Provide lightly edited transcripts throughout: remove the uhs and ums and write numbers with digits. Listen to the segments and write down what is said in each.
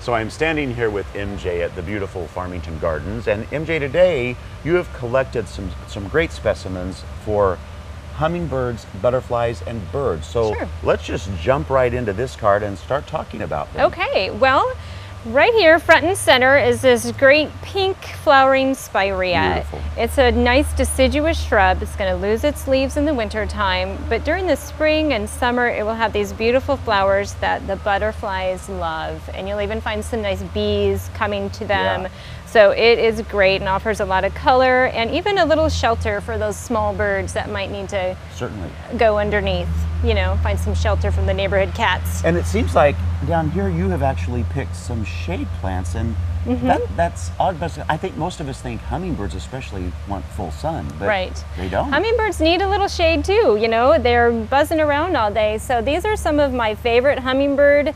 So I'm standing here with MJ at the beautiful Farmington Gardens, and MJ, today you have collected some great specimens for hummingbirds, butterflies, and birds. So Sure. Let's just jump right into this card and start talking about them. Okay, well, right here, front and center, is this great pink flowering Spiraea. Beautiful. It's a nice deciduous shrub. It's going to lose its leaves in the winter time, but during the spring and summer, it will have these beautiful flowers that the butterflies love, and you'll even find some nice bees coming to them. Yeah. So it is great and offers a lot of color and even a little shelter for those small birds that might need to Certainly. go underneath, you know, find some shelter from the neighborhood cats. And it seems like down here you have actually picked some shade plants, and that's odd, but I think most of us think hummingbirds especially want full sun, but Right. they don't. Hummingbirds need a little shade too, you know, they're buzzing around all day. So these are some of my favorite hummingbird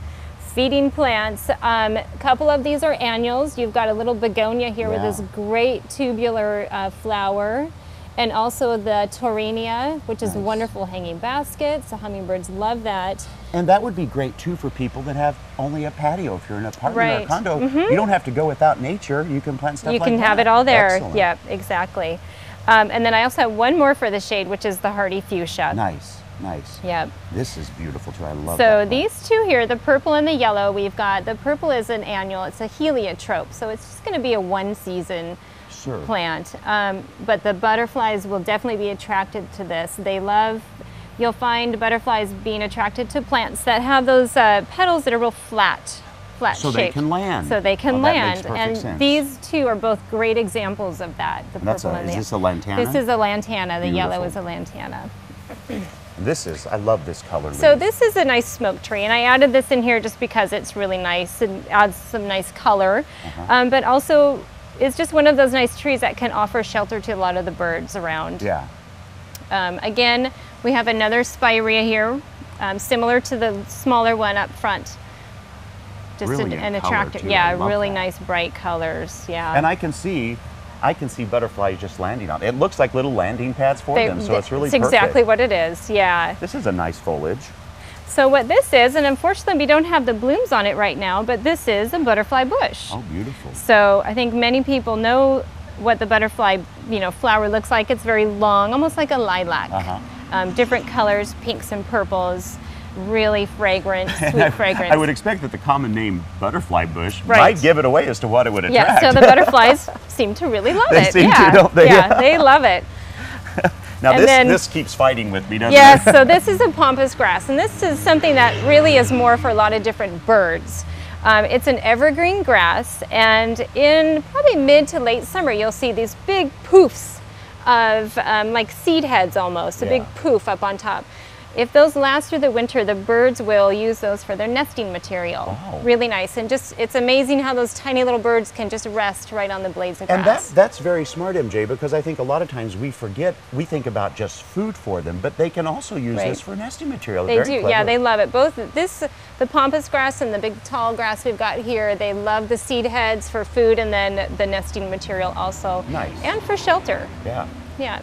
feeding plants. A couple of these are annuals. You've got a little begonia here with this great tubular flower, and also the Taurinia, which is wonderful hanging baskets. The hummingbirds love that. And that would be great too for people that have only a patio. If you're in an apartment or a Right. condo, you don't have to go without nature. You can plant stuff You like can that. have it all there. Excellent. Yep, exactly. And then I also have one more for the shade, which is the hardy fuchsia. Nice, nice. Yep. This is beautiful too. I love that So plant. these two here, the purple and the yellow, we've got, the purple is an annual, it's a heliotrope, so it's just gonna be a one season Sure. plant. But the butterflies will definitely be attracted to this. They love, you'll find butterflies being attracted to plants that have those petals that are real flat So they shaped. can land. So they can Oh, that makes land. perfect And sense. these two are both great examples of that, the And that's purple a, and is the this a lantana? This is a lantana, the yellow Beautiful. is a lantana. This is, I love this color. So leaf. this is a nice smoke tree, and I added this in here just because it's really nice and adds some nice color, but also it's just one of those nice trees that can offer shelter to a lot of the birds around. Yeah. Again, we have another Spiraea here, similar to the smaller one up front. Just Brilliant an color, attractive, too. I yeah, love really that. nice bright colors, yeah. And I can see butterflies just landing on it. It looks like little landing pads for them, so it's really It's perfect. exactly what it is, yeah. This is a nice foliage. So what this is, and unfortunately we don't have the blooms on it right now, but this is a butterfly bush. Oh, beautiful. So I think many people know what the butterfly, flower looks like. It's very long, almost like a lilac. Different colors, pinks and purples, really fragrant, sweet fragrance. I would expect that the common name butterfly bush Right. might give it away as to what it would attract. Yeah, so the butterflies seem to really love They it. seem yeah. to, don't they? Yeah, they love it. Now And this keeps fighting with me, doesn't Yes, it? so this is a Pampas grass, and this is something that really is more for a lot of different birds. It's an evergreen grass, and in probably mid to late summer, you'll see these big poofs of like seed heads almost, a big poof up on top. If those last through the winter, the birds will use those for their nesting material. Wow. Really nice, and just it's amazing how those tiny little birds can just rest right on the blades of And grass. that's very smart, MJ, because I think a lot of times we think about just food for them, but they can also use Right. this for nesting material. They Very do, clever. yeah, they love it. Both the Pampas grass and the big tall grass we've got here, they love the seed heads for food, and then the nesting material also. Nice. And for shelter, Yeah. yeah.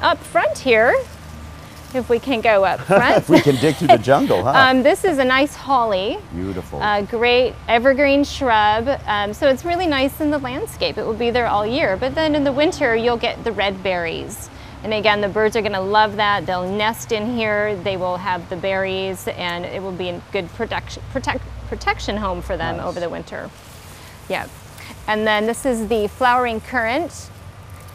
Up front here, if we can go up front. We can dig through the jungle, huh? This is a nice holly. Beautiful. A great evergreen shrub, so it's really nice in the landscape. It will be there all year, but then in the winter you'll get the red berries. And again, the birds are going to love that. They'll nest in here, they will have the berries, and it will be a good protection home for them Nice. over the winter. Yeah. And then this is the flowering currant.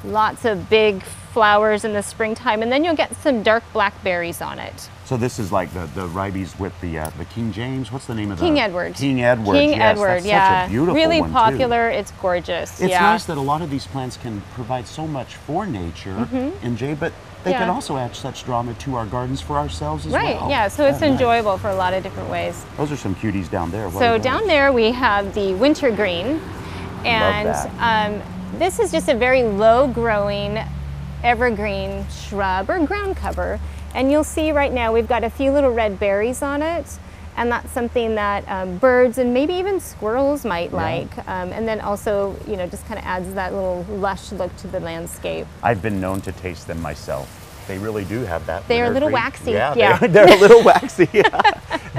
Lots of big flowers in the springtime, and then you'll get some dark blackberries on it. So this is like the ribes with the King James. What's the name of King Edward. King Edward. King Yes, Edward, that's yeah. Such a beautiful really one, too. popular. It's gorgeous. It's yeah. nice that a lot of these plants can provide so much for nature, MJ, but they can Yeah. also add such drama to our gardens for ourselves as Right, well. yeah, so it's Nice. enjoyable for a lot of different ways. Those are some cuties down there. What So are down those? there we have the wintergreen, and this is just a very low growing evergreen shrub or ground cover, and you'll see right now we've got a few little red berries on it, and that's something that birds and maybe even squirrels might like, and then also just kind of adds that little lush look to the landscape. I've been known to taste them myself. They really do have that. They are a little wintergreen- waxy, Yeah, yeah. They're a little waxy. Yeah.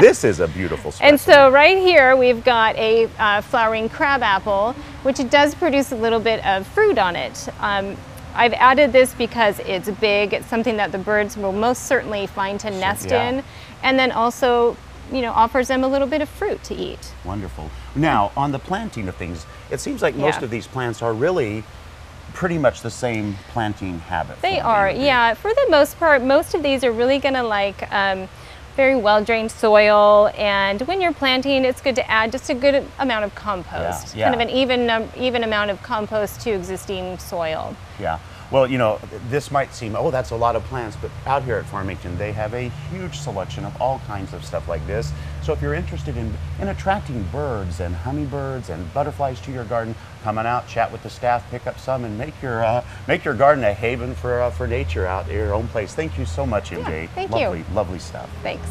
This is a beautiful specimen. And so right here we've got a flowering crabapple, which does produce a little bit of fruit on it. I've added this because it's big. It's something that the birds will most certainly find to nest in, and then also, you know, offers them a little bit of fruit to eat. Wonderful. Now, on the planting of things, it seems like most of these plants are really pretty much the same planting habit. They are, yeah. For the most part, most of these are really going to like very well-drained soil, and when you're planting, it's good to add just a good amount of compost, kind of an even amount of compost to existing soil. Yeah. Well, you know, this might seem, oh, that's a lot of plants, but out here at Farmington, they have a huge selection of all kinds of stuff like this. So if you're interested in attracting birds and hummingbirds and butterflies to your garden, come on out, chat with the staff, pick up some, and make your garden a haven for nature out at your own place. Thank you so much, MJ. Thank you. You. Lovely stuff. Thanks.